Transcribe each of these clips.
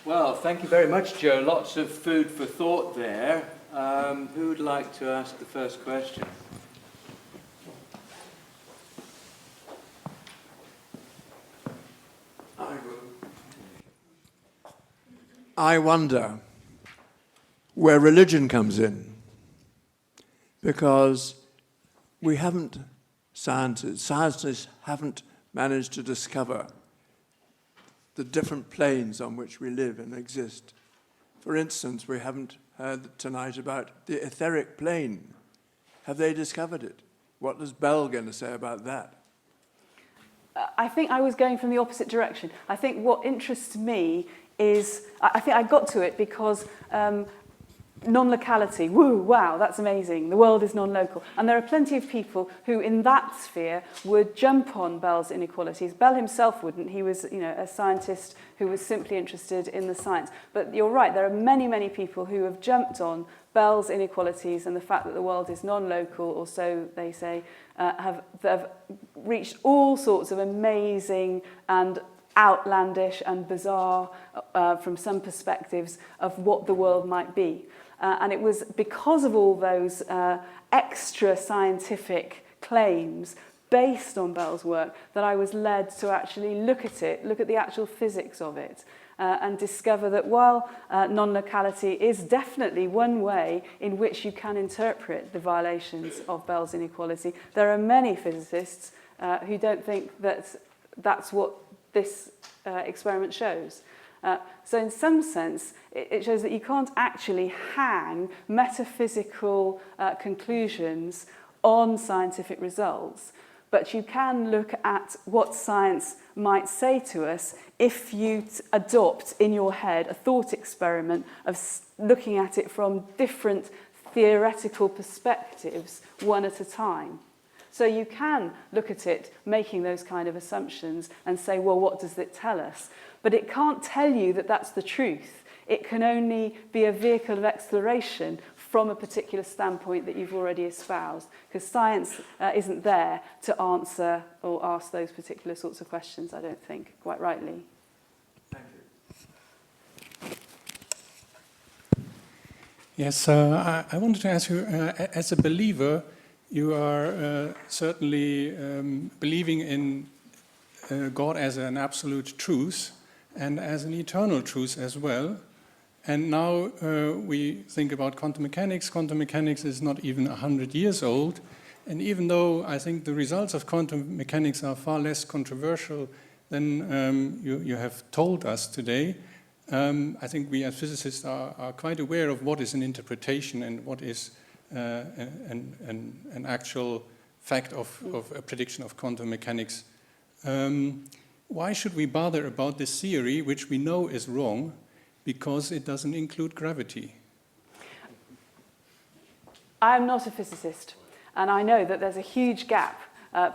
Well, thank you very much, Joe. Lots of food for thought there. Who would like to ask the first question? I will. I wonder where religion comes in, because scientists haven't managed to discover the different planes on which we live and exist. For instance, we haven't heard tonight about the etheric plane. Have they discovered it? What is Bell going to say about that? I think I was going from the opposite direction. I think what interests me is, I think I got to it because non-locality, woo, wow, that's amazing. The world is non-local. And there are plenty of people who in that sphere would jump on Bell's inequalities. Bell himself wouldn't. He was, a scientist who was simply interested in the science. But you're right, there are many, many people who have jumped on Bell's inequalities and the fact that the world is non-local, or so they say, have reached all sorts of amazing and outlandish and bizarre, from some perspectives, of what the world might be. And it was because of all those extra scientific claims based on Bell's work that I was led to actually look at the actual physics of it, and discover that while non-locality is definitely one way in which you can interpret the violations of Bell's inequality, there are many physicists who don't think that that's what this experiment shows. So in some sense, it shows that you can't actually hang metaphysical conclusions on scientific results, but you can look at what science might say to us if you adopt in your head a thought experiment of looking at it from different theoretical perspectives, one at a time. So you can look at it making those kind of assumptions and say, well, what does it tell us? But it can't tell you that that's the truth. It can only be a vehicle of exploration from a particular standpoint that you've already espoused, because science isn't there to answer or ask those particular sorts of questions, I don't think, quite rightly. Thank you. Yes, I wanted to ask you, as a believer, you are certainly believing in God as an absolute truth and as an eternal truth as well. And now we think about quantum mechanics. Quantum mechanics is not even 100 years old. And even though I think the results of quantum mechanics are far less controversial than you have told us today, I think we as physicists are quite aware of what is an interpretation and what is an actual fact of a prediction of quantum mechanics. Why should we bother about this theory, which we know is wrong, because it doesn't include gravity? I'm not a physicist, and I know that there's a huge gap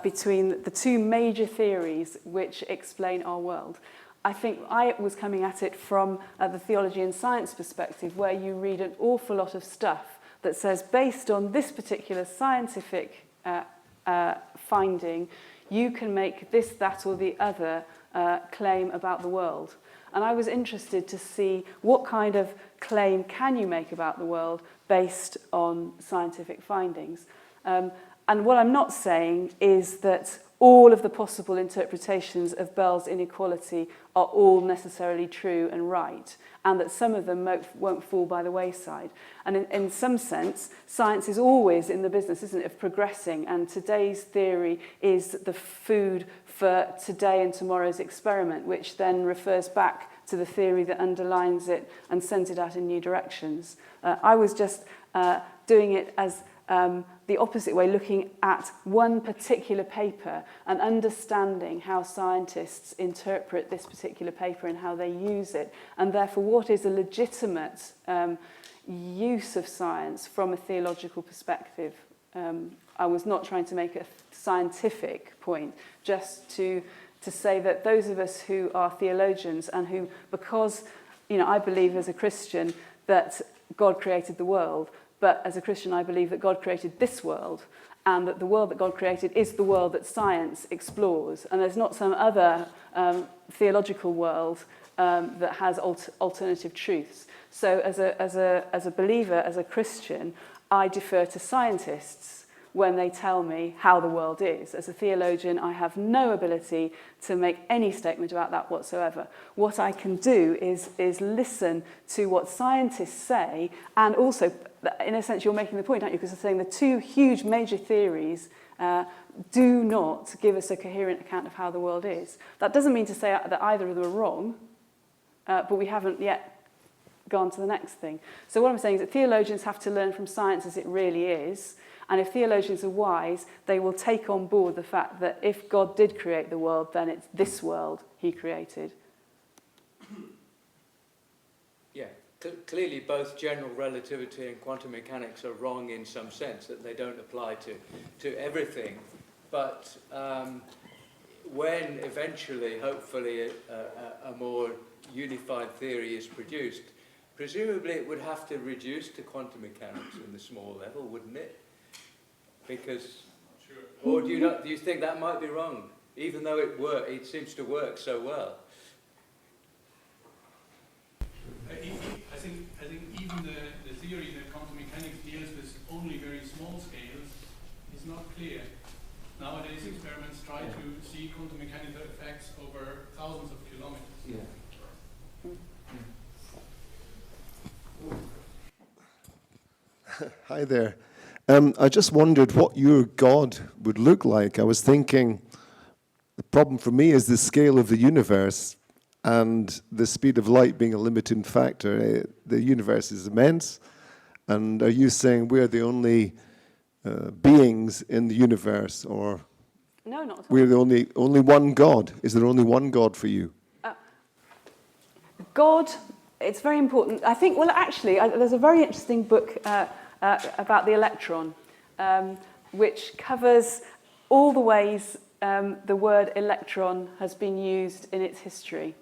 between the two major theories which explain our world. I think I was coming at it from the theology and science perspective, where you read an awful lot of stuff that says, based on this particular scientific finding, you can make this, that, or the other claim about the world. And I was interested to see what kind of claim can you make about the world based on scientific findings. And what I'm not saying is that all of the possible interpretations of Bell's inequality are all necessarily true and right, and that some of them won't fall by the wayside. And in some sense, science is always in the business, isn't it, of progressing, and today's theory is the food for today and tomorrow's experiment, which then refers back to the theory that underlines it and sends it out in new directions. I was just doing it as the opposite way, looking at one particular paper and understanding how scientists interpret this particular paper and how they use it, and therefore what is a legitimate use of science from a theological perspective. I was not trying to make a scientific point, just to say that those of us who are theologians and who, because I believe as a Christian that God created the world, but as a Christian, I believe that God created this world, and that the world that God created is the world that science explores. And there's not some other theological world that has alternative truths. So as a believer, as a Christian, I defer to scientists when they tell me how the world is. As a theologian, I have no ability to make any statement about that whatsoever. What I can do is listen to what scientists say, and also, in a sense, you're making the point, aren't you? Because you're saying the two huge major theories do not give us a coherent account of how the world is. That doesn't mean to say that either of them are wrong, but we haven't yet gone to the next thing. So what I'm saying is that theologians have to learn from science as it really is, and if theologians are wise, they will take on board the fact that if God did create the world, then it's this world he created. Yeah, clearly both general relativity and quantum mechanics are wrong in some sense, that they don't apply to everything. But when eventually, hopefully, a more unified theory is produced, presumably it would have to reduce to quantum mechanics in the small level, wouldn't it? Because, or do you think that might be wrong, even though it seems to work so well? I think even the theory that quantum mechanics deals with only very small scales is not clear. Nowadays, experiments try to see quantum mechanical effects over thousands of kilometers. Yeah. Hi there. I just wondered what your God would look like. I was thinking the problem for me is the scale of the universe and the speed of light being a limiting factor. The universe is immense, and are you saying we're the only beings in the universe, or No, not at all. we're the only one God? Is there only one God for you? God, it's very important. I think, well, actually, there's a very interesting book about the electron, which covers all the ways the word electron has been used in its history.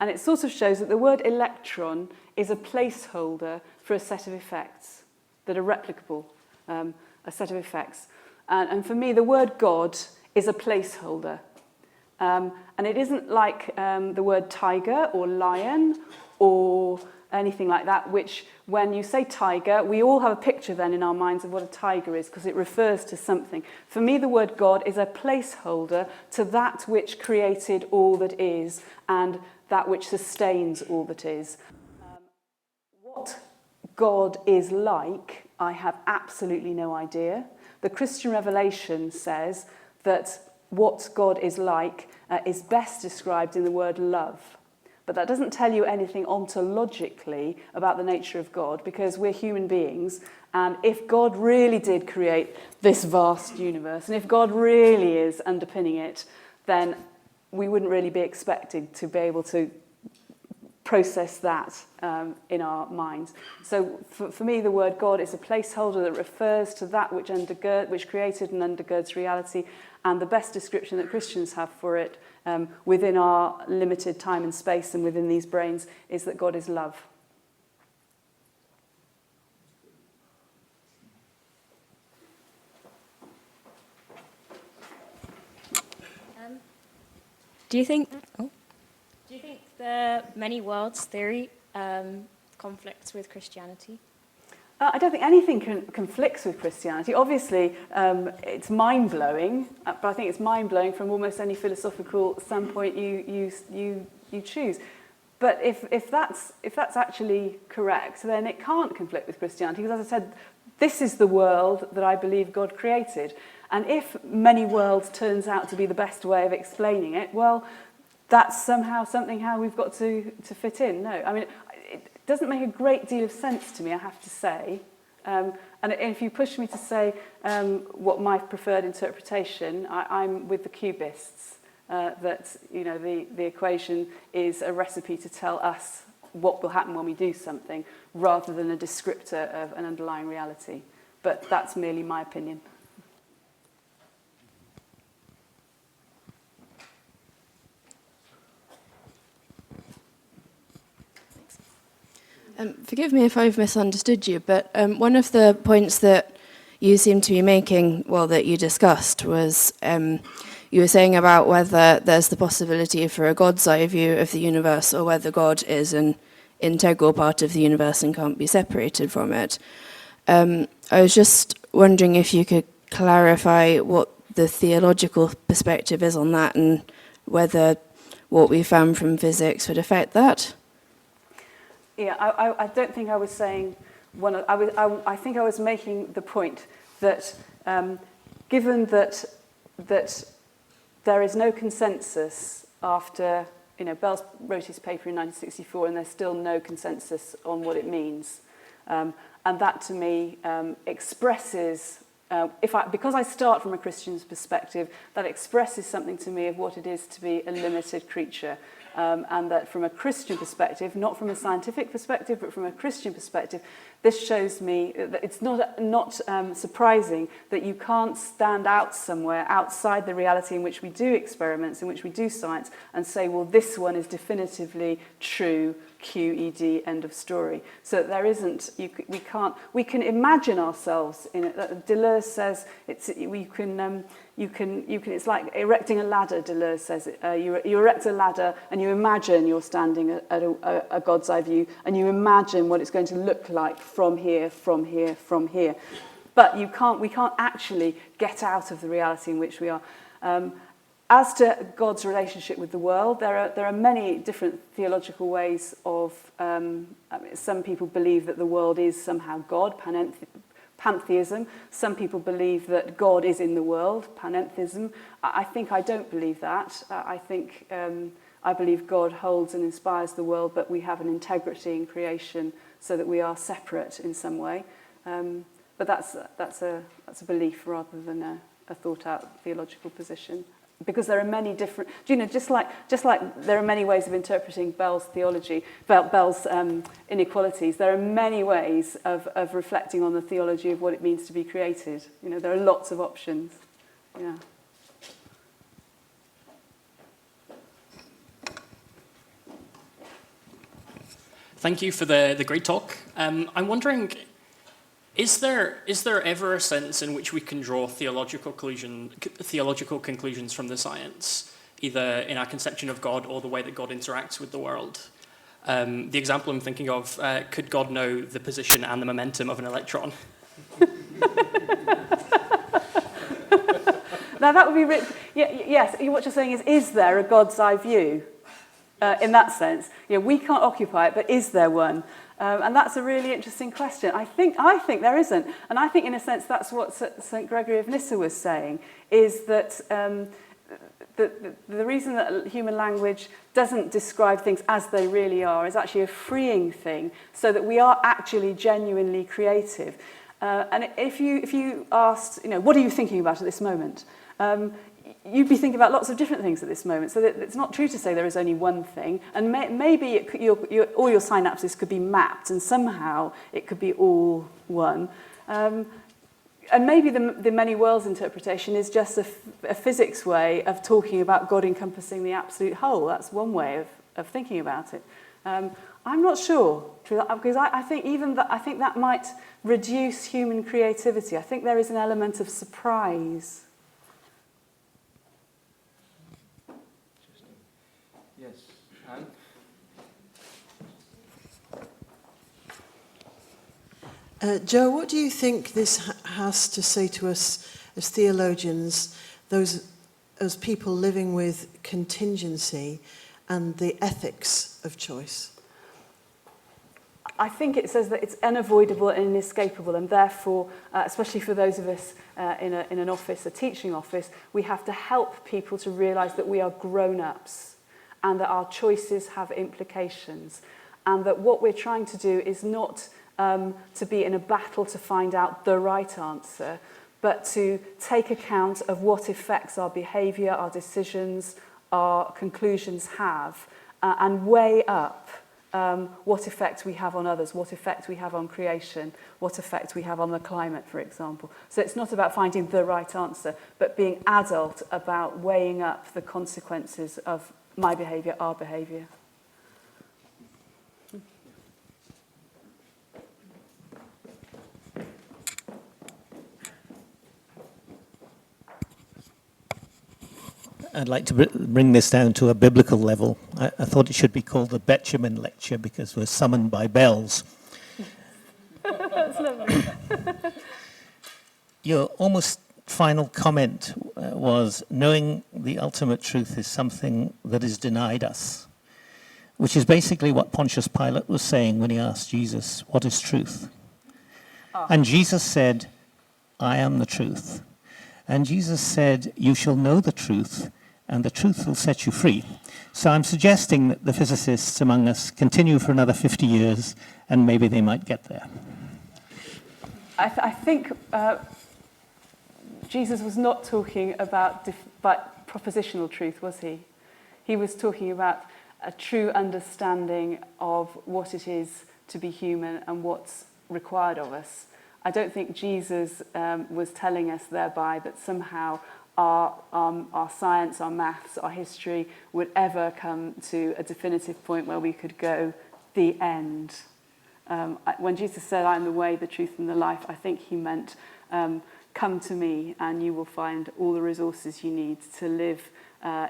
And it sort of shows that the word electron is a placeholder for a set of effects that are replicable, a set of effects. And for me, the word God is a placeholder. And it isn't like the word tiger or lion or anything like that, which when you say tiger, we all have a picture then in our minds of what a tiger is because it refers to something. For me, the word God is a placeholder to that which created all that is and that which sustains all that is. What God is like, I have absolutely no idea. The Christian revelation says that what God is like is best described in the word love. But that doesn't tell you anything ontologically about the nature of God, because we're human beings, and if God really did create this vast universe, and if God really is underpinning it, then we wouldn't really be expected to be able to process that in our minds. So for me, the word God is a placeholder that refers to that which created and undergirds reality, and the best description that Christians have for it within our limited time and space and within these brains is that God is love. Do you think the many worlds theory conflicts with Christianity? I don't think anything conflicts with Christianity. Obviously, it's mind-blowing, but I think it's mind-blowing from almost any philosophical standpoint you choose. But if that's actually correct, then it can't conflict with Christianity, because as I said, this is the world that I believe God created. And if many worlds turns out to be the best way of explaining it, well, that's somehow something how we've got to fit in. No, I mean, it doesn't make a great deal of sense to me, I have to say. And if you push me to say what my preferred interpretation, I'm with the cubists, that the equation is a recipe to tell us what will happen when we do something, rather than a descriptor of an underlying reality. But that's merely my opinion. Forgive me if I've misunderstood you, but one of the points that you seem to be making, well, that you discussed, was you were saying about whether there's the possibility for a God's eye view of the universe or whether God is an integral part of the universe and can't be separated from it. I was just wondering if you could clarify what the theological perspective is on that and whether what we found from physics would affect that. Yeah, I don't think I was saying I think I was making the point that given that there is no consensus after, Bell's wrote his paper in 1964 and there's still no consensus on what it means. And that to me expresses, because I start from a Christian's perspective, that expresses something to me of what it is to be a limited creature. And that from a Christian perspective, not from a scientific perspective, but from a Christian perspective, this shows me that it's not surprising that you can't stand out somewhere outside the reality in which we do experiments, in which we do science, and say, well, this one is definitively true, QED, end of story. So there isn't, we can imagine ourselves in it. Deleuze says it's like erecting a ladder, Deleuze says. You erect a ladder and you imagine you're standing at a God's eye view and you imagine what it's going to look like from here, from here, from here. But we can't actually get out of the reality in which we are. As to God's relationship with the world, there are many different theological ways of... some people believe that the world is somehow God, pantheism. Some people believe that God is in the world, panentheism. I don't believe that. I believe God holds and inspires the world, but we have an integrity in creation so that we are separate in some way. But that's a belief rather than a thought-out theological position. Because there are many different, just like there are many ways of interpreting Bell's theology, Bell's inequalities, there are many ways of reflecting on the theology of what it means to be created. There are lots of options. Yeah. Thank you for the great talk. I'm wondering, is there ever a sense in which we can draw theological conclusions from the science, either in our conception of God or the way that God interacts with the world? The example I'm thinking of, could God know the position and the momentum of an electron? Now that would be yes. What you're saying is there a God's eye view? In that sense, we can't occupy it, but is there one? And that's a really interesting question. I think there isn't. And I think, in a sense, that's what St. Gregory of Nyssa was saying, is that the reason that human language doesn't describe things as they really are is actually a freeing thing, so that we are actually genuinely creative. And if you asked, what are you thinking about at this moment? You'd be thinking about lots of different things at this moment. So that it's not true to say there is only one thing. And maybe all your synapses could be mapped, and somehow it could be all one. And maybe the many worlds interpretation is just a physics way of talking about God encompassing the absolute whole. That's one way of thinking about it. I'm not sure, because I think that might reduce human creativity. I think there is an element of surprise. Yes, Anne? Joe, what do you think this has to say to us as theologians, those as people living with contingency and the ethics of choice? I think it says that it's unavoidable and inescapable, and therefore, especially for those of us in an office, a teaching office, we have to help people to realise that we are grown-ups and that our choices have implications, and that what we're trying to do is not to be in a battle to find out the right answer, but to take account of what effects our behaviour, our decisions, our conclusions have, and weigh up what effect we have on others, what effect we have on creation, what effect we have on the climate, for example. So it's not about finding the right answer, but being adult about weighing up the consequences of my behaviour, our behaviour. I'd like to bring this down to a biblical level. I thought it should be called the Betjeman Lecture because we're summoned by bells. That's lovely. Your almost final comment was, knowing the ultimate truth is something that is denied us, which is basically what Pontius Pilate was saying when he asked Jesus, what is truth? And Jesus said, I am the truth. And Jesus said, you shall know the truth, and the truth will set you free. So I'm suggesting that the physicists among us continue for another 50 years, and maybe they might get there. I think Jesus was not talking about propositional truth, was he? He was talking about a true understanding of what it is to be human and what's required of us. I don't think Jesus was telling us thereby that somehow our science, our maths, our history would ever come to a definitive point where we could go, the end. When Jesus said, I am the way, the truth and the life, I think he meant, come to me and you will find all the resources you need to live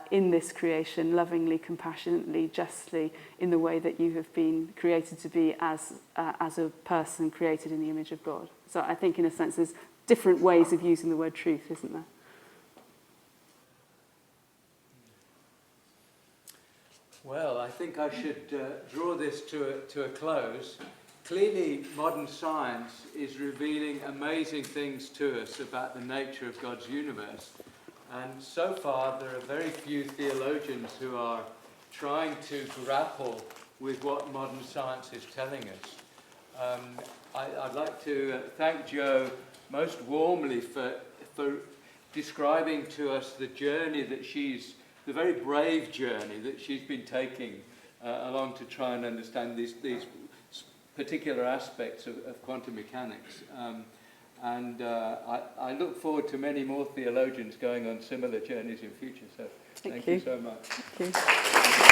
in this creation, lovingly, compassionately, justly, in the way that you have been created to be as a person created in the image of God. So I think, in a sense, there's different ways of using the word truth, isn't there? Well, I think I should draw this to a close. Clearly, modern science is revealing amazing things to us about the nature of God's universe. And so far, there are very few theologians who are trying to grapple with what modern science is telling us. I'd like to thank Jo most warmly for describing to us the journey that the very brave journey that she's been taking along to try and understand these particular aspects of quantum mechanics. I look forward to many more theologians going on similar journeys in future. So thank you so much. Thank you.